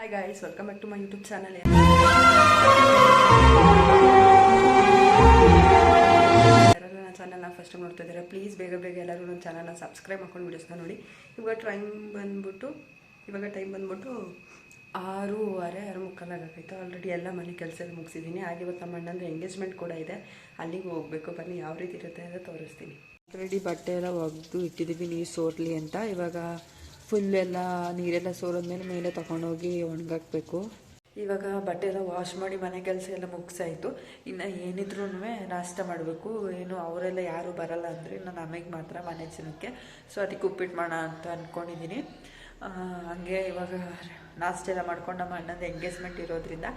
Hi guys, welcome back to my YouTube channel. ನನ್ನ ಚಾನಲ್ನ first time ನೋಡ್ತಾ ಇದ್ದಾರೆ, ಪ್ಲೀಸ್ ಬೇಗ ಎಲ್ಲರೂ ನನ್ನ ಚಾನಲ್ನ ಸಬ್ಸ್ಕ್ರೈಬ್ ಮಾಡ್ಕೊಂಡು ವೀಡಿಯೋಸ್ನ ನೋಡಿ. ಇವಾಗ ಟೈಮ್ ಬಂದ್ಬಿಟ್ಟು 6:30 ಆಗೈತೆ. ಆಲ್ರೆಡಿ ಎಲ್ಲ ಮನೆ ಕೆಲಸ ಎಲ್ಲ ಮುಗಿಸಿದ್ದೀನಿ. ಹಾಗೆ ಇವತ್ತು ನಮ್ಮ ಅಣ್ಣಂದು ಎಂಗೇಜ್ಮೆಂಟ್ ಕೂಡ ಇದೆ, ಅಲ್ಲಿಗೆ ಹೋಗಬೇಕು. ಬನ್ನಿ ಯಾವ ರೀತಿ ಇರುತ್ತೆ ಅಂತ ತೋರಿಸ್ತೀನಿ. ಆಲ್ರೆಡಿ ಬಟ್ಟೆ ಎಲ್ಲ ಒಗೆದು ಇಟ್ಟಿದ್ದೀವಿ ನೀರು ಸೋರ್ಲಿ ಅಂತ. ಇವಾಗ ಫುಲ್ ಎಲ್ಲ ನೀರೆಲ್ಲ ಸೋರೋದ್ಮೇಲೆ ಮೇಲೆ ತೊಗೊಂಡೋಗಿ ಒಣಗಾಕಬೇಕು. ಇವಾಗ ಬಟ್ಟೆ ಎಲ್ಲ ವಾಶ್ ಮಾಡಿ ಮನೆ ಕೆಲಸ ಎಲ್ಲ ಮುಗಿಸಾಯಿತು. ಇನ್ನು ಏನಿದ್ರೂ ನಾಷ್ಟ ಮಾಡಬೇಕು. ಏನು ಅವರೆಲ್ಲ ಯಾರೂ ಬರಲ್ಲ ಅಂದರೆ ನಾನು ನಮಗೆ ಮಾತ್ರ ಮನೆ ಜನಕ್ಕೆ. ಸೊ ಅದಕ್ಕೆ ಉಪ್ಪಿಟ್ಟು ಮಾಡೋಣ ಅಂತ ಅಂದ್ಕೊಂಡಿದ್ದೀನಿ. ಹಾಗೆ ಇವಾಗ ನಾಷ್ಟ ಎಲ್ಲ ಮಾಡ್ಕೊಂಡು ನಮ್ಮ ಅಣ್ಣಂದು ಎಂಗೇಜ್ಮೆಂಟ್ ಇರೋದ್ರಿಂದ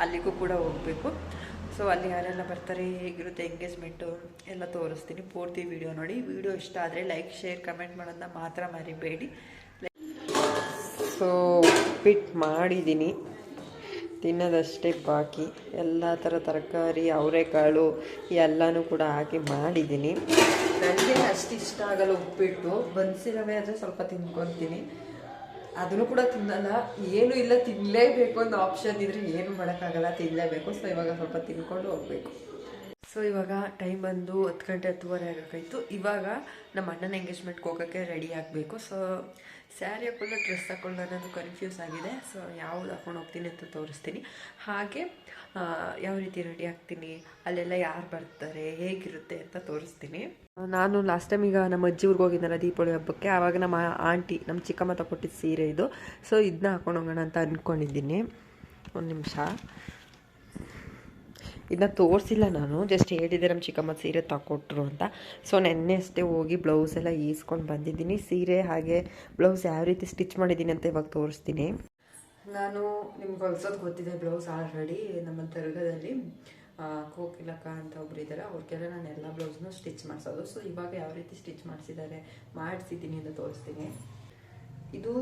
ಅಲ್ಲಿಗೂ ಕೂಡ ಹೋಗಬೇಕು. ಸೊ ಅಲ್ಲಿ ಯಾರೆಲ್ಲ ಬರ್ತಾರೆ, ಹೇಗಿರುತ್ತೆ ಎಂಗೇಜ್ಮೆಂಟು ಎಲ್ಲ ತೋರಿಸ್ತೀನಿ. ಪೂರ್ತಿ ವಿಡಿಯೋ ನೋಡಿ. ವಿಡಿಯೋ ಇಷ್ಟ ಆದರೆ ಲೈಕ್, ಶೇರ್, ಕಮೆಂಟ್ ಮಾಡೋದನ್ನ ಮಾತ್ರ ಮರಿಬೇಡಿ. ಸೊ ಉಪ್ಪಿಟ್ಟು ಮಾಡಿದ್ದೀನಿ, ತಿನ್ನೋದಷ್ಟೇ ಬಾಕಿ. ಎಲ್ಲ ಥರ ತರಕಾರಿ, ಅವರೆಕಾಳು ಎಲ್ಲನೂ ಕೂಡ ಹಾಕಿ ಮಾಡಿದ್ದೀನಿ. ನನಗೆ ಅಷ್ಟು ಇಷ್ಟ ಆಗಲ್ಲ ಉಪ್ಪಿಟ್ಟು. ಬನ್ಸಿರವೆ ಆದರೆ ಸ್ವಲ್ಪ ತಿನ್ಕೊತೀನಿ, ಅದನ್ನು ಕೂಡ ತಿನ್ನಲ್ಲ. ಏನೂ ಇಲ್ಲ, ತಿನ್ನಲೇಬೇಕು ಅನ್ನೋ ಆಪ್ಷನ್ ಇದ್ದರೆ ಏನು ಮಾಡೋಕ್ಕಾಗಲ್ಲ, ತಿನ್ನಲೇಬೇಕು. ಸೊ ಇವಾಗ ಸ್ವಲ್ಪ ತಿನ್ಕೊಂಡು ಹೋಗಬೇಕು. ಸೊ ಇವಾಗ ಟೈಮ್ ಬಂದು 10:10 ಆಗಬೇಕಾಯ್ತು. ಇವಾಗ ನಮ್ಮ ಅಣ್ಣನ ಎಂಗೇಜ್ಮೆಂಟ್ಗೆ ಹೋಗೋಕ್ಕೆ ರೆಡಿ ಆಗಬೇಕು. ಸೊ ಸ್ಯಾರಿ ಹಾಕೊಳ್ಳೋ, ಡ್ರೆಸ್ ಹಾಕೊಳ್ಳೋ ಅನ್ನೋದು ಕನ್ಫ್ಯೂಸ್ ಆಗಿದೆ. ಸೊ ಯಾವ್ದು ಹಾಕೊಂಡು ಹೋಗ್ತೀನಿ ಅಂತ ತೋರಿಸ್ತೀನಿ. ಹಾಗೆ ಯಾವ ರೀತಿ ರೆಡಿ ಆಗ್ತೀನಿ, ಅಲ್ಲೆಲ್ಲ ಯಾರು ಬರ್ತಾರೆ, ಹೇಗಿರುತ್ತೆ ಅಂತ ತೋರಿಸ್ತೀನಿ. ನಾನು ಲಾಸ್ಟ್ ಟೈಮ್ ಈಗ ನಮ್ಮ ಅಜ್ಜಿ ಊರಿಗೆ ಹೋಗಿದ್ದಲ್ಲ ದೀಪಾವಳಿ ಹಬ್ಬಕ್ಕೆ. ಆವಾಗ ನಮ್ಮ ಆಂಟಿ, ನಮ್ಮ ಚಿಕ್ಕಮ್ಮ ತಗೊಟ್ಟಿದ್ದ ಸೀರೆ ಇದು. ಸೊ ಇದನ್ನ ಹಾಕೊಂಡು ಹೋಗೋಣ ಅಂತ ಅಂದ್ಕೊಂಡಿದ್ದೀನಿ. ಒಂದು ನಿಮಿಷ, ಇದನ್ನ ತೋರಿಸಿಲ್ಲ ನಾನು, ಜಸ್ಟ್ ಹೇಳಿದ್ದೆ ನಮ್ಮ ಚಿಕ್ಕಮ್ಮ ಸೀರೆ ತಗೊಟ್ರು ಅಂತ. ಸೊ ನೆನ್ನೆ ಅಷ್ಟೇ ಹೋಗಿ ಬ್ಲೌಸ್ ಎಲ್ಲ ಈಸ್ಕೊಂಡು ಬಂದಿದ್ದೀನಿ. ಸೀರೆ ಹಾಗೆ ಬ್ಲೌಸ್ ಯಾವ ರೀತಿ ಸ್ಟಿಚ್ ಮಾಡಿದ್ದೀನಿ ಅಂತ ಇವಾಗ ತೋರಿಸ್ತೀನಿ. ನಾನು ನಿಮ್ಗೆ ಹೊಲ್ಸೋದು ಗೊತ್ತಿದೆ ಬ್ಲೌಸ್ ಆಲ್ರೆಡಿ. ನಮ್ಮ ತರಗದಲ್ಲಿ ಕೋಕಿಲಕ್ಕ ಅಂತ ಒಬ್ರು ಇದ್ದಾರೆ, ಅವ್ರಿಗೆಲ್ಲ ನಾನು ಎಲ್ಲ ಬ್ಲೌಸ್ನು ಸ್ಟಿಚ್ ಮಾಡಿಸೋದು. ಸೊ ಇವಾಗ ಯಾವ ರೀತಿ ಸ್ಟಿಚ್ ಮಾಡಿಸಿದ್ದೀನಿ ಅಂತ ತೋರಿಸ್ತೀನಿ. ಇದು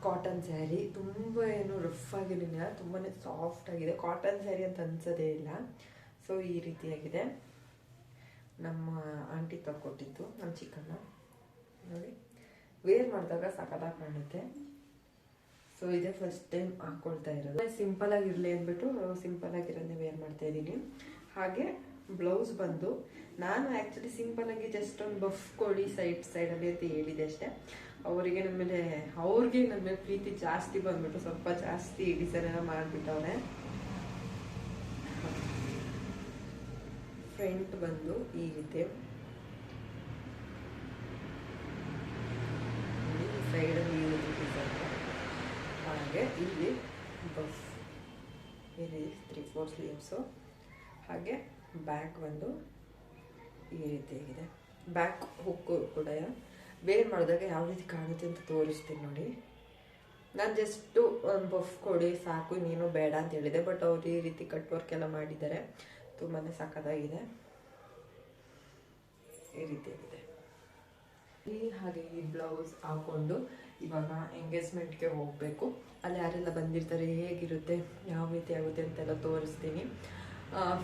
ಕಾಟನ್ ಸ್ಯಾರಿ, ತುಂಬ ಏನು ರಫ್ ಆಗಿರಲಿಲ್ಲ, ತುಂಬಾ ಸಾಫ್ಟ್ ಆಗಿದೆ. ಕಾಟನ್ ಸ್ಯಾರಿ ಅಂತ ಅನ್ಸೋದೇ ಇಲ್ಲ. ಸೊ ಈ ರೀತಿಯಾಗಿದೆ. ನಮ್ಮ ಆಂಟಿ ತಗೊಟ್ಟಿದ್ದು, ನಮ್ಮ ಚಿಕ್ಕಣ್ಣ. ನೋಡಿ, ವೇರ್ ಮಾಡಿದಾಗ ಸಖತ್ತಾಗಿ ಕಾಣುತ್ತೆ. ಸೊ ಇದೇ ಫಸ್ಟ್ ಟೈಮ್ ಹಾಕ್ಕೊಳ್ತಾ ಇರೋದು. ಸಿಂಪಲ್ ಆಗಿರಲಿ ಅಂದ್ಬಿಟ್ಟು ಸಿಂಪಲ್ ಆಗಿರೋದೇ ವೇರ್ ಮಾಡ್ತಾ ಇದ್ದೀನಿ. ಹಾಗೆ ಬ್ಲೌಸ್ ಬಂದು ನಾನು ಆ್ಯಕ್ಚುಲಿ ಸಿಂಪಲ್ ಆಗಿ ಜಸ್ಟ್ ಒಂದು ಬಫ್ ಕೊಡಿ ಸೈಡಲ್ಲಿ ಅಂತ ಹೇಳಿದೆ ಅಷ್ಟೇ. ಅವ್ರಿಗೆ ನನ್ನ ಮೇಲೆ ಪ್ರೀತಿ ಜಾಸ್ತಿ ಬಂದ್ಬಿಟ್ಟು ಸ್ವಲ್ಪ ಜಾಸ್ತಿ ಡಿಸೈನ್ ಎಲ್ಲ ಮಾಡಿಬಿಟ್ಟವ್ರೆ. ಫ್ರಂಟ್ ಬಂದು ಈ ರೀತಿ, ಸೈಡಲ್ಲಿ ಈ ರೀತಿ ಡಿಸೈನ್. ಹಾಗೆ ಇಲ್ಲಿ ಬಫ್, ಇಲ್ಲಿ 3/4 ಸ್ಲೀವ್ಸು. ಹಾಗೆ ಬ್ಯಾಕ್ ಬಂದು ಈ ರೀತಿಯಾಗಿದೆ. ಬ್ಯಾಕ್ ಹುಕ್ಕು ಕೂಡ ವೇರ್ ಮಾಡಿದಾಗ ಯಾವ ರೀತಿ ಕಾಣುತ್ತೆ ಅಂತ ತೋರಿಸ್ತೀನಿ ನೋಡಿ. ನಾನು ಜಸ್ಟು ಒಂದು ಬಫ್ ಕೊಡಿ ಸಾಕು, ನೀನು ಬೇಡ ಅಂತ ಹೇಳಿದೆ. ಬಟ್ ಅವ್ರು ಈ ರೀತಿ ಕಟ್ ವರ್ಕ್ ಎಲ್ಲ ಮಾಡಿದ್ದಾರೆ, ತುಂಬಾ ಸಖತ್ತಾಗಿದೆ. ಈ ರೀತಿಯಾಗಿದೆ. ಹಾಗೆ ಈ ಬ್ಲೌಸ್ ಹಾಕ್ಕೊಂಡು ಇವಾಗ ಎಂಗೇಜ್ಮೆಂಟ್ಗೆ ಹೋಗಬೇಕು. ಅಲ್ಲಿ ಯಾರೆಲ್ಲ ಬಂದಿರ್ತಾರೆ, ಹೇಗಿರುತ್ತೆ, ಯಾವ ರೀತಿ ಆಗುತ್ತೆ ಅಂತೆಲ್ಲ ತೋರಿಸ್ತೀನಿ.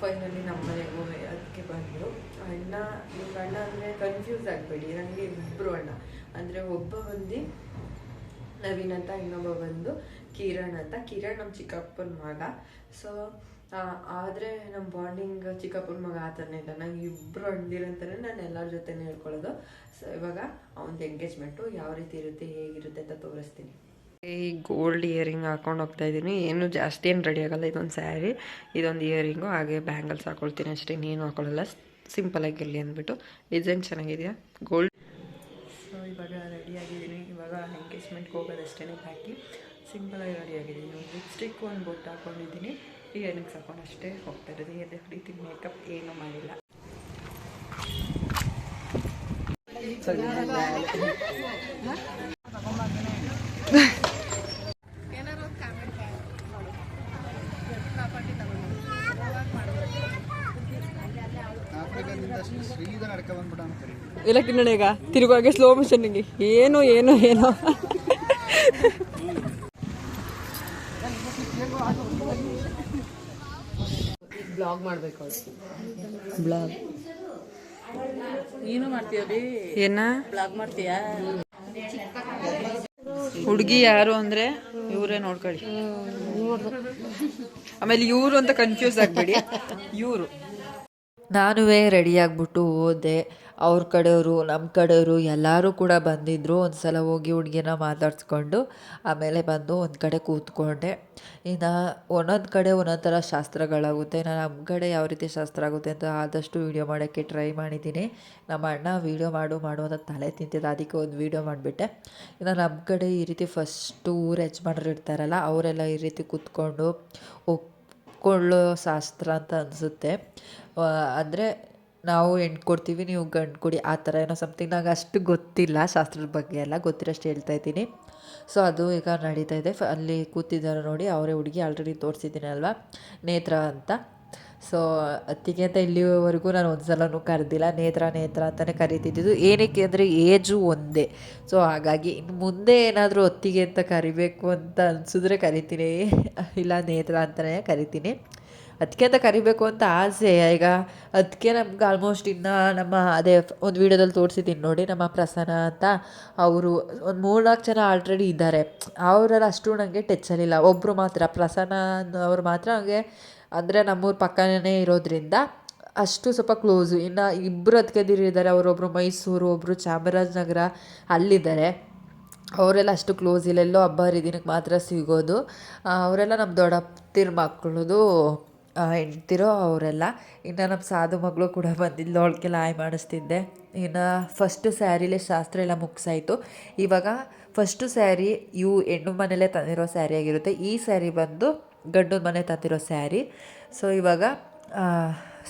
ಫೈನಲಿ ನಮ್ಮ ಮನೆಗೂ ಅದಕ್ಕೆ ಬಂದರು. ನಿಮ್ಮ ಅಣ್ಣ ಅಂದರೆ ಕನ್ಫ್ಯೂಸ್ ಆಗಬೇಡಿ, ನನಗೆ ಇಬ್ಬರು ಅಣ್ಣ ಅಂದರೆ, ಒಬ್ಬ ಬಂದು ನವೀನ್ ಅಂತ, ಇನ್ನೊಬ್ಬ ಬಂದು ಕಿರಣ್ ಅಂತ. ಕಿರಣ್ ನಮ್ಮ ಚಿಕ್ಕಪ್ಪನ ಮಗ. ಸೊ ಆದರೆ ನಮ್ಮ ಬಾಂಡಿಂಗ್ ಚಿಕ್ಕಪ್ಪನ ಮಗ ಆ ಥರನೇ ಇಲ್ಲ. ನಂಗೆ ಇಬ್ಬರು ಅಣ್ದಿರಂತಾನೆ ನಾನು ಎಲ್ಲರ ಜೊತೆನೇ ಹೇಳ್ಕೊಳ್ಳೋದು. ಸೊ ಇವಾಗ ಅವನದು ಎಂಗೇಜ್ಮೆಂಟು ಯಾವ ರೀತಿ ಇರುತ್ತೆ, ಹೇಗಿರುತ್ತೆ ಅಂತ ತೋರಿಸ್ತೀನಿ. ಈ ಗೋಲ್ಡ್ ಇಯರಿಂಗ್ ಹಾಕೊಂಡು ಹೋಗ್ತಾ ಇದ್ದೀನಿ. ಏನು ಜಾಸ್ತಿ ಏನು ರೆಡಿ ಆಗೋಲ್ಲ. ಇದೊಂದು ಸ್ಯಾರಿ, ಇದೊಂದು ಇಯರಿಂಗು, ಹಾಗೆ ಬ್ಯಾಂಗಲ್ಸ್ ಹಾಕೊಳ್ತೀನಿ ಅಷ್ಟೇ, ನೀನು ಹಾಕೊಳ್ಳಲ್ಲ. ಸಿಂಪಲಾಗಿರಲಿ ಅಂದ್ಬಿಟ್ಟು. ಡಿಸೈನ್ ಚೆನ್ನಾಗಿದೆಯಾ, ಗೋಲ್ಡ್. ಸೊ ಇವಾಗ ರೆಡಿಯಾಗಿದ್ದೀನಿ. ಇವಾಗ ಎಂಗೇಜ್ಮೆಂಟ್ಗೆ ಹೋಗೋದಷ್ಟೇ ಬಾಕಿ. ಸಿಂಪಲಾಗಿ ರೆಡಿಯಾಗಿದ್ದೀನಿ. ಒಂದು ಲಿಪ್ಸ್ಟಿಕ್, ಒಂದು ಬೊಟ್ಟು ಹಾಕ್ಕೊಂಡಿದ್ದೀನಿ, ಇಯರಿಂಗ್ಸ್ ಹಾಕೊಂಡು ಅಷ್ಟೇ ಹೋಗ್ತಾ ಇರೋದು. ಯಾವುದೇ ರೀತಿ ಮೇಕಪ್ ಏನೂ ಮಾಡಿಲ್ಲ. ಎಲ್ಲ ಕಿನ್ನಣ ಈಗ ತಿರುಗುವಾಗೆ ಸ್ಲೋ ಮೋಷನ್ಗೆ ಏನೋ ಏನೋ ಏನೋ. ಬ್ಲಾಗ್ ಮಾಡಬೇಕು. ಬ್ಲಾಗ್ ನೀನು ಮಾಡ್ತೀಯಾ? ಏನ ಬ್ಲಾಗ್ ಮಾಡ್ತೀಯಾ? ಹುಡುಗಿ ಯಾರು ಅಂದರೆ ಇವರೇ ನೋಡ್ಕೊಳ್ಳಿ. ಆಮೇಲೆ ಇವರು ಅಂತ ಕನ್ಫ್ಯೂಸ್ ಆಗಬೇಡಿ, ಇವರು. ನಾನು ರೆಡಿಯಾಗ್ಬಿಟ್ಟು ಹೋದೆ. ಅವ್ರ ಕಡೆಯವರು ನಮ್ಮ ಕಡೆಯವರು ಎಲ್ಲರೂ ಕೂಡ ಬಂದಿದ್ದರು. ಒಂದು ಸಲ ಹೋಗಿ ಹುಡುಗಿನ ಮಾತಾಡ್ಸ್ಕೊಂಡು ಆಮೇಲೆ ಬಂದು ಒಂದು ಕಡೆ ಕೂತ್ಕೊಂಡೆ. ಇನ್ನು ಒಂದೊಂದು ಕಡೆ ಒಂದೊಂದು ಥರ ಶಾಸ್ತ್ರಗಳಾಗುತ್ತೆ. ನಾನು ನಮ್ಮ ಕಡೆ ಯಾವ ರೀತಿ ಶಾಸ್ತ್ರ ಆಗುತ್ತೆ ಅಂತ ಆದಷ್ಟು ವೀಡಿಯೋ ಮಾಡೋಕ್ಕೆ ಟ್ರೈ ಮಾಡಿದ್ದೀನಿ. ನಮ್ಮ ಅಣ್ಣ ವೀಡಿಯೋ ಮಾಡು ಅಂತ ತಲೆ ತಿಂತಿದ್ದ, ಅದಕ್ಕೆ ಒಂದು ವೀಡಿಯೋ ಮಾಡಿಬಿಟ್ಟೆ. ಇನ್ನು ನಮ್ಮ ಕಡೆ ಈ ರೀತಿ ಫಸ್ಟು ಊರು ಯಜಮಾನರು ಇರ್ತಾರಲ್ಲ, ಅವರೆಲ್ಲ ಈ ರೀತಿ ಕೂತ್ಕೊಂಡು ಒಪ್ಕೊಳ್ಳೋ ಶಾಸ್ತ್ರ ಅಂತ ಅನಿಸುತ್ತೆ. ಅಂದರೆ ನಾವು ಹೆಣ್ಣು ಕೊಡ್ತೀವಿ, ನೀವು ಗಂಡು ಕೊಡಿ, ಆ ಥರ ಏನೋ ಸಮಥಿಂಗ್. ನಂಗೆ ಅಷ್ಟು ಗೊತ್ತಿಲ್ಲ ಶಾಸ್ತ್ರದ ಬಗ್ಗೆ ಎಲ್ಲ, ಗೊತ್ತಿರೋಷ್ಟು ಹೇಳ್ತಾ ಇದ್ದೀನಿ. ಸೊ ಅದು ಈಗ ನಡೀತಾ ಇದೆ. ಅಲ್ಲಿ ಕೂತಿದ್ದಾರೆ ನೋಡಿ, ಅವರೇ ಹುಡುಗಿ. ಆಲ್ರೆಡಿ ತೋರಿಸಿದ್ದೀನಿ ಅಲ್ವಾ, ನೇತ್ರ ಅಂತ. ಸೊ ಅತ್ತಿಗೆ ಅಂತ ಇಲ್ಲಿವರೆಗೂ ನಾನು ಒಂದು ಸಲನೂ ಕರೆದಿಲ್ಲ. ನೇತ್ರ ಅಂತಲೇ ಕರಿತಿದ್ದು. ಏನಕ್ಕೆ ಅಂದರೆ ಏಜು ಒಂದೇ. ಸೊ ಹಾಗಾಗಿ ಇನ್ನು ಮುಂದೆ ಏನಾದರೂ ಅತ್ತಿಗೆ ಅಂತ ಕರಿಬೇಕು ಅಂತ ಅನಿಸಿದ್ರೆ ಕರಿತೀನಿ, ಇಲ್ಲ ನೇತ್ರ ಅಂತಲೇ ಕರಿತೀನಿ. ಅದಕ್ಕೆ ಅಂತ ಕರಿಬೇಕು ಅಂತ ಆಸೆ. ಈಗ ಅದಕ್ಕೆ ನಮ್ಗೆ ಆಲ್ಮೋಸ್ಟ್ ಇನ್ನು ನಮ್ಮ ಅದೇ ಒಂದು ವೀಡಿಯೋದಲ್ಲಿ ತೋರಿಸಿದ್ದೀನಿ ನೋಡಿ, ನಮ್ಮ ಪ್ರಸನ್ನ ಅಂತ, ಅವರು ಒಂದು 3-4 ಜನ ಆಲ್ರೆಡಿ ಇದ್ದಾರೆ. ಅವರೆಲ್ಲ ಅಷ್ಟು ನನಗೆ ಟಚ್ಚಲ್ಲಿಲ್ಲ. ಒಬ್ಬರು ಮಾತ್ರ, ಪ್ರಸನ್ನ ಅವ್ರು ಮಾತ್ರ ನನಗೆ, ಅಂದರೆ ನಮ್ಮೂರ ಪಕ್ಕನೇ ಇರೋದ್ರಿಂದ ಅಷ್ಟು ಸ್ವಲ್ಪ ಕ್ಲೋಸು. ಇನ್ನು ಇಬ್ಬರು ಅತ್ತಿಗೆದಿರಿದ್ದಾರೆ, ಅವರೊಬ್ಬರು ಮೈಸೂರು, ಒಬ್ಬರು ಚಾಮರಾಜನಗರ ಅಲ್ಲಿದ್ದಾರೆ. ಅವರೆಲ್ಲ ಅಷ್ಟು ಕ್ಲೋಸ್ ಇಲ್ಲ, ಎಲ್ಲೋ ಹಬ್ಬ ಹರಿದಿನಕ್ಕೆ ಮಾತ್ರ ಸಿಗೋದು. ಅವರೆಲ್ಲ ನಮ್ಮ ದೊಡ್ಡಪ್ಪನ ಮಕ್ಕಳದು ಹೆಂಡ್ತಿರೋ ಅವರೆಲ್ಲ. ಇನ್ನು ನಮ್ಮ ಸಾಧು ಮಗಳು ಕೂಡ ಬಂದಿದ್ದು, ಅವಳಿಗೆಲ್ಲ ಆಯ್ ಮಾಡಿಸ್ತಿದ್ದೆ. ಇನ್ನು ಫಸ್ಟು ಸ್ಯಾರಿಲೇ ಶಾಸ್ತ್ರ ಎಲ್ಲ ಮುಗಿಸಾಯಿತು. ಇವಾಗ ಫಸ್ಟು ಸ್ಯಾರಿ ಹೆಣ್ಣು ಮನೇಲೇ ತಂದಿರೋ ಸ್ಯಾರಿ ಆಗಿರುತ್ತೆ. ಈ ಸ್ಯಾರಿ ಬಂದು ಗಂಡು ಮನೆ ತಂದಿರೋ ಸ್ಯಾರಿ. ಸೊ ಇವಾಗ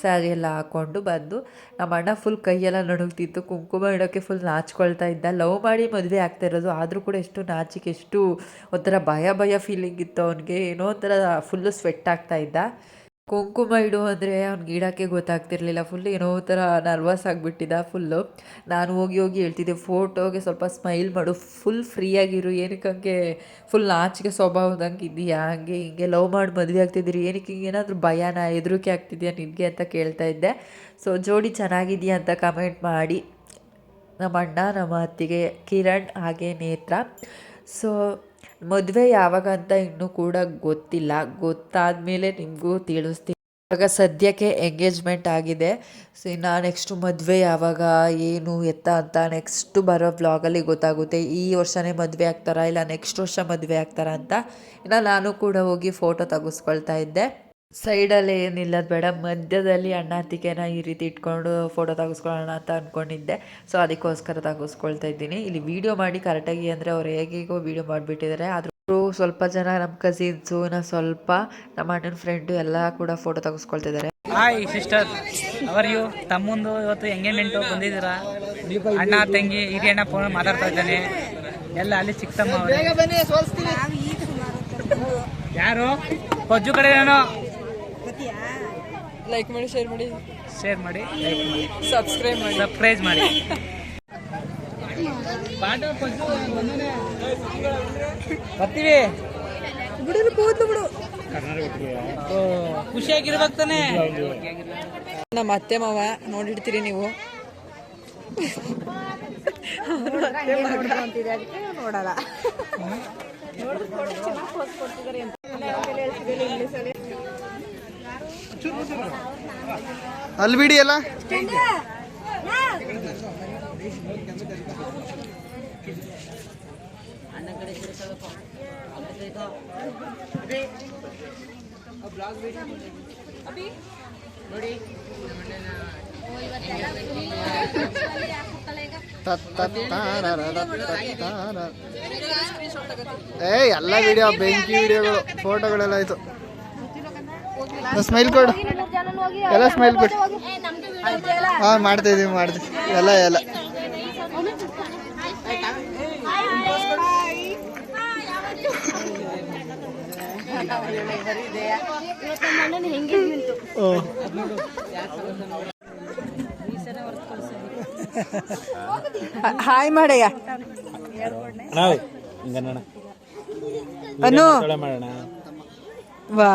ಸ್ಯಾರಿ ಎಲ್ಲ ಹಾಕ್ಕೊಂಡು ಬಂದು, ನಮ್ಮ ಅಣ್ಣ ಫುಲ್ ಕೈಯೆಲ್ಲ ನಡುಗ್ತಿತ್ತು. ಕುಂಕುಮ ಇಡೋಕ್ಕೆ ಫುಲ್ ನಾಚ್ಕೊಳ್ತಾ ಇದ್ದ. ಲವ್ ಮಾಡಿ ಮದುವೆ ಆಗ್ತಾ ಇರೋದು, ಆದರೂ ಕೂಡ ಎಷ್ಟು ನಾಚಿಕೆ, ಎಷ್ಟು ಒಂಥರ ಭಯ ಫೀಲಿಂಗ್ ಇತ್ತು ಅವನಿಗೆ. ಏನೋ ಒಂಥರ ಫುಲ್ಲು ಸ್ವೆಟ್ ಆಗ್ತಾ ಇದ್ದ. ಕುಂಕುಮ ಇಡು ಅಂದರೆ ಅವ್ನಿಗೆ ಇಡೋಕ್ಕೆ ಗೊತ್ತಾಗ್ತಿರ್ಲಿಲ್ಲ. ಫುಲ್ ಏನೋ ಥರ ನರ್ವಸ್ ಆಗಿಬಿಟ್ಟಿದ್ದ ಫುಲ್ಲು. ನಾನು ಹೋಗಿ ಹೇಳ್ತಿದ್ದೆ, ಫೋಟೋಗೆ ಸ್ವಲ್ಪ ಸ್ಮೈಲ್ ಮಾಡು, ಫುಲ್ ಫ್ರೀಯಾಗಿರು, ಏನಕ್ಕೆ ಹಂಗೆ ಫುಲ್ ನಾಚಿಕೆ ಸ್ವಭಾವದಂಗೆ ಇದೆಯಾ, ಹಂಗೆ ಹಿಂಗೆ ಲವ್ ಮಾಡಿ ಮದುವೆ ಆಗ್ತಿದ್ದೀರಿ, ಏನಕ್ಕೆ ಹಿಂಗೆ ಏನಾದರೂ ಭಯನಾ, ಹೆದರಿಕೆ ಆಗ್ತಿದೆಯಾ ನಿನಗೆ ಅಂತ ಕೇಳ್ತಾ ಇದ್ದೆ. ಸೊ ಜೋಡಿ ಚೆನ್ನಾಗಿದೆಯಾ ಅಂತ ಕಮೆಂಟ್ ಮಾಡಿ. ನಮ್ಮ ಅಣ್ಣ, ನಮ್ಮ ಅತ್ತಿಗೆ ಕಿರಣ್ ಹಾಗೆ ನೇತ್ರ. ಸೊ ಮದುವೆ ಯಾವಾಗ ಅಂತ ಇನ್ನೂ ಕೂಡ ಗೊತ್ತಿಲ್ಲ. ಗೊತ್ತಾದಮೇಲೆ ನಿಮಗೂ ತಿಳಿಸ್ತೀನಿ. ಇವಾಗ ಸದ್ಯಕ್ಕೆ ಎಂಗೇಜ್ಮೆಂಟ್ ಆಗಿದೆ. ಸೊ ಇನ್ನು ನೆಕ್ಸ್ಟು ಮದುವೆ ಯಾವಾಗ, ಏನು ಎತ್ತ ಅಂತ ನೆಕ್ಸ್ಟು ಬರೋ ಬ್ಲಾಗಲ್ಲಿ ಗೊತ್ತಾಗುತ್ತೆ. ಈ ವರ್ಷವೇ ಮದುವೆ ಆಗ್ತಾರಾ ಇಲ್ಲ ನೆಕ್ಸ್ಟ್ ವರ್ಷ ಮದುವೆ ಆಗ್ತಾರಾ ಅಂತ. ಇನ್ನು ನಾನು ಕೂಡ ಹೋಗಿ ಫೋಟೋ ತೆಗೆಸ್ಕೊಳ್ತಾ ಇದ್ದೆ. ಸೈಡಲ್ಲಿ ಏನಿಲ್ಲದ ಬೇಡ, ಮಧ್ಯದಲ್ಲಿ ಅಣ್ಣ ಅತ್ತಿಗೆನ ಈ ರೀತಿ ಇಟ್ಕೊಂಡು ಫೋಟೋ ತೆಗೆಸ್ಕೊಳ್ಳೋಣ ಅಂತ ಅಂದ್ಕೊಂಡಿದ್ದೆ. ಸೊ ಅದಕ್ಕೋಸ್ಕರ ತೆಗೆಸ್ಕೊಳ್ತಾ ಇದ್ದೀನಿ. ಇಲ್ಲಿ ವೀಡಿಯೋ ಮಾಡಿ ಕರೆಕ್ಟಾಗಿ, ಅಂದರೆ ಅವ್ರು ಹೇಗೇಗೋ ವೀಡಿಯೋ ಮಾಡಿಬಿಟ್ಟಿದ್ದಾರೆ. ಆದರೂ ಸ್ವಲ್ಪ ಜನ ನಮ್ಮ ಕಸಿನ್ಸು, ಇನ್ನು ಸ್ವಲ್ಪ ನಮ್ಮ ಅಣ್ಣನ ಫ್ರೆಂಡು ಎಲ್ಲ ಕೂಡ ಫೋಟೋ ತೆಗೆಸ್ಕೊಳ್ತಿದ್ದಾರೆ. Hi sister, how are you? ತಮ್ಮಂದು ಇವತ್ತು ಎಂಗೇಜ್ಮೆಂಟು ಬಂದಿದ್ದೀರಾ? ಅಣ್ಣ ತಂಗಿ ಹಿರಿಯ ಅಣ್ಣ ಫೋನ್ ಮಾತಾಡ್ತಾ ಇದ್ದಾನೆ. ಎಲ್ಲ ಅಲ್ಲಿ ಚಿಕ್ಕಮ್ಮ ಅವರೇ. ಯಾರು ಹೊಜ್ಜು ಕಡೆ? ನಾನು ಲೈಕ್ ಮಾಡಿ, ಶೇರ್ ಮಾಡಿ, ಲೈಕ್ ಮಾಡಿ, ಸಬ್ಸ್ಕ್ರೈಬ್ ಮಾಡಿ. ಬರ್ತೀವಿ, ಬಿಡು. ಖುಷಿಯಾಗಿರ್ಬೇಕು ತಾನೆ. ನಮ್ಮ ಅತ್ತೆ ಮಾವ ನೋಡಿರ್ತೀರಿ ನೀವು. ನೋಡಲ್ಲ. ಅಲ್ಲಿ ಬಿಡಿ ಎಲ್ಲ. ಎಲ್ಲ ವಿಡಿಯೋ, ಬೆಂಕಿ ವಿಡಿಯೋಗಳು, ಫೋಟೋಗಳೆಲ್ಲ ಆಯ್ತು. ಸ್ಮೈಲ್ ಕೊಡು, ಎಲ್ಲ ಸ್ಮೈಲ್ ಕೊಡು. ಹಾಂ ಮಾಡ್ತಾ ಇದೀವಿ ಎಲ್ಲ ಹಾಯ್ ಮಾಡಯ್ಯ. ಅನು ವಾ,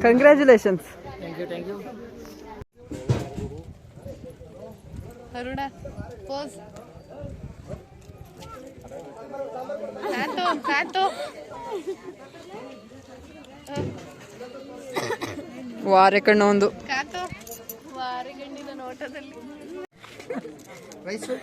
ಕಂಗ್ರ್ಯಾಚುಲೇಷನ್ಸ್. ಅರುಣ ಪೋಸ್. ವಾರೆ ಕಣ್ಣು ಒಂದು ರೈಸು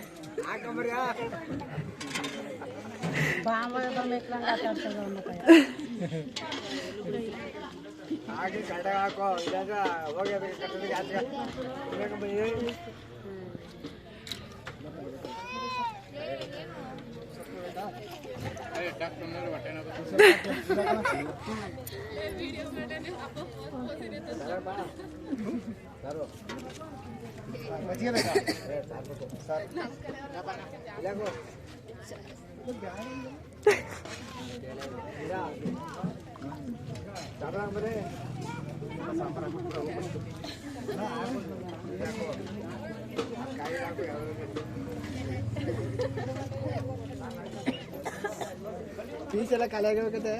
ಪೀಸ್ ಎಲ್ಲ ಖಾಲಿ ಆಗಿರ್ಬೇಕತ್ತೆ.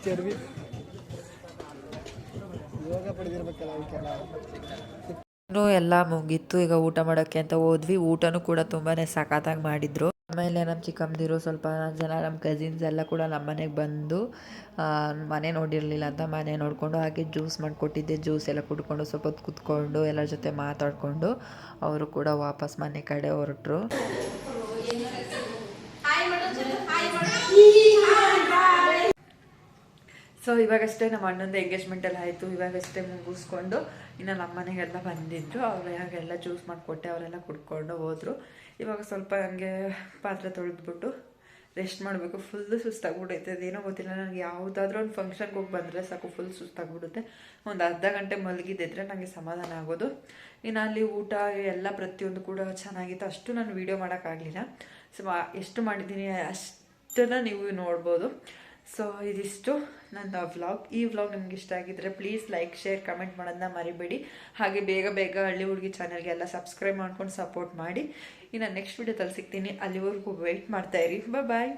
ಚರ್ಬಿ ಯೋಗ ಪಡೆದಿರ್ಬೇಕಲ್ಲ ಅವಕ್ಕೆಲ್ಲ. ಇನ್ನೂ ಎಲ್ಲ ಮುಗೀತು. ಈಗ ಊಟ ಮಾಡೋಕ್ಕೆ ಅಂತ ಹೋದ್ವಿ. ಊಟನೂ ಕೂಡ ತುಂಬಾ ಸಖತ್ತಾಗಿ ಮಾಡಿದರು. ಆಮೇಲೆ ನಮ್ಮ ಚಿಕ್ಕಮ್ಮದಿರು ಸ್ವಲ್ಪ ಜನ ನಮ್ಮ ಕಸಿನ್ಸ್ ಎಲ್ಲ ಕೂಡ ನಮ್ಮ ಮನೆಗೆ ಬಂದು ಮನೆ ನೋಡಿರಲಿಲ್ಲ ಅಂತ ಮನೆ ನೋಡಿಕೊಂಡು ಹಾಗೆ ಜ್ಯೂಸ್ ಮಾಡಿಕೊಟ್ಟಿದ್ದೆ. ಜ್ಯೂಸ್ ಎಲ್ಲ ಕುಡ್ಕೊಂಡು ಸ್ವಲ್ಪ ಹೊತ್ತು ಕೂತ್ಕೊಂಡು ಎಲ್ಲರ ಜೊತೆ ಮಾತಾಡಿಕೊಂಡು ಅವರು ಕೂಡ ವಾಪಸ್ ಮನೆ ಕಡೆ ಹೊರಟರು. ಸೊ ಇವಾಗಷ್ಟೇ ನಮ್ಮ ಅಣ್ಣಂದು ಎಂಗೇಜ್ಮೆಂಟ್ ಎಲ್ಲ ಆಯಿತು. ಇವಾಗಷ್ಟೇ ಮುಗಿಸ್ಕೊಂಡು ಇನ್ನು ನಮ್ಮ ಮನೆಗೆಲ್ಲ ಬಂದಿದ್ದರು. ಅವ್ರು ಹಾಗೆಲ್ಲ ಜ್ಯೂಸ್ ಮಾಡಿಕೊಟ್ಟೆ, ಅವರೆಲ್ಲ ಕುಡ್ಕೊಂಡು ಹೋದರು. ಇವಾಗ ಸ್ವಲ್ಪ ನನಗೆ ಪಾತ್ರೆ ತೊಳೆದ್ಬಿಟ್ಟು ರೆಸ್ಟ್ ಮಾಡಬೇಕು. ಫುಲ್ಲು ಸುಸ್ತಾಗ್ಬಿಟ್ಟೈತೆ. ಅದೇನೋ ಗೊತ್ತಿಲ್ಲ, ನನಗೆ ಯಾವುದಾದ್ರೂ ಒಂದು ಫಂಕ್ಷನ್ಗೆ ಹೋಗಿ ಬಂದರೆ ಸಾಕು ಫುಲ್ ಸುಸ್ತಾಗ್ಬಿಡುತ್ತೆ. ಒಂದು ಅರ್ಧ ಗಂಟೆ ಮಲಗಿದ್ದಿದ್ರೆ ನನಗೆ ಸಮಾಧಾನ ಆಗೋದು. ಇನ್ನು ಅಲ್ಲಿ ಊಟ ಎಲ್ಲ ಪ್ರತಿಯೊಂದು ಕೂಡ ಚೆನ್ನಾಗಿತ್ತು. ಅಷ್ಟು ನಾನು ವೀಡಿಯೋ ಮಾಡೋಕ್ಕಾಗಲಿಲ್ಲ. ಸೊ ಎಷ್ಟು ಮಾಡಿದ್ದೀನಿ ಅಷ್ಟನ್ನು ನೀವು ನೋಡ್ಬೋದು. ಸೊ ಇದಿಷ್ಟು ನನ್ನ ವ್ಲಾಗ್. ಈ ವ್ಲಾಗ್ ನಿಮ್ಗೆ ಇಷ್ಟ ಆಗಿದ್ದರೆ ಪ್ಲೀಸ್ ಲೈಕ್, ಶೇರ್, ಕಮೆಂಟ್ ಮಾಡೋದನ್ನ ಮರಿಬೇಡಿ. ಹಾಗೆ ಬೇಗ ಹಳ್ಳಿ ಹುಡುಗಿ ಚಾನಲ್ಗೆ ಎಲ್ಲ ಸಬ್ಸ್ಕ್ರೈಬ್ ಮಾಡ್ಕೊಂಡು ಸಪೋರ್ಟ್ ಮಾಡಿ. ಇನ್ನು ನೆಕ್ಸ್ಟ್ ವೀಡಿಯೋದಲ್ಲಿ ಸಿಗ್ತೀನಿ. ಅಲ್ಲಿವರೆಗೂ ವೆಯ್ಟ್ ಮಾಡ್ತಾಯಿರಿ. ಬಾಯ್.